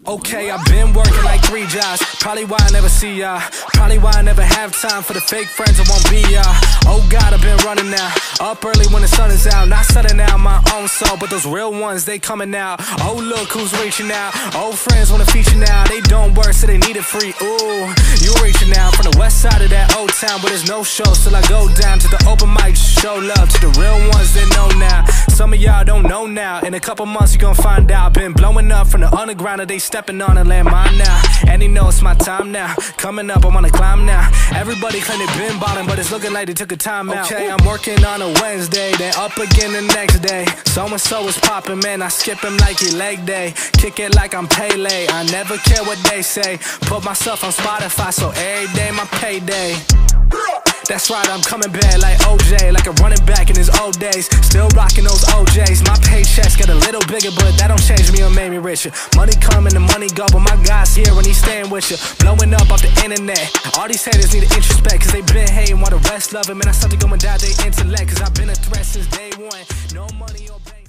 Okay, I've been working like 3 jobs. Probably why I never see ya. Probably why I never have time for the fake friends that won't be ya. Oh God, I've been running now. Up early when the sun is out. Not setting out my own soul, but those real ones, they coming out. Oh look who's reaching out. Old friends wanna feature now. They don't work so they need it free. Ooh, you reaching out from the west side of that old town, but there's no shows till I go down to the open mic. Show love to the real ones that know now. Some of y'all don't know now. In a couple months you gon' find out. Been blowing up from the underground and they stepping on and land mine now. And they know it's my time now. Coming up, I'm on a climb now. Everybody claim they been ballin', but it's looking like they took a time out. Okay, I'm working on a Wednesday, then up again the next day. So-and-so is poppin', man, I skip him like he leg day. Kick it like I'm Pele, I never care what they say. Put myself on Spotify, so every day my payday. That's right, I'm coming back like OJ, like a running back in his old days. Still rocking those OJs. My paychecks get a little bigger, but that don't change me or make me richer. Money come and the money go, but my God's here and he's staying with you. Blowing up off the internet. All these haters need to introspect, cause they been hating while the rest love him. And I start to go and die their intellect, cause I've been a threat since day one. No money or bank.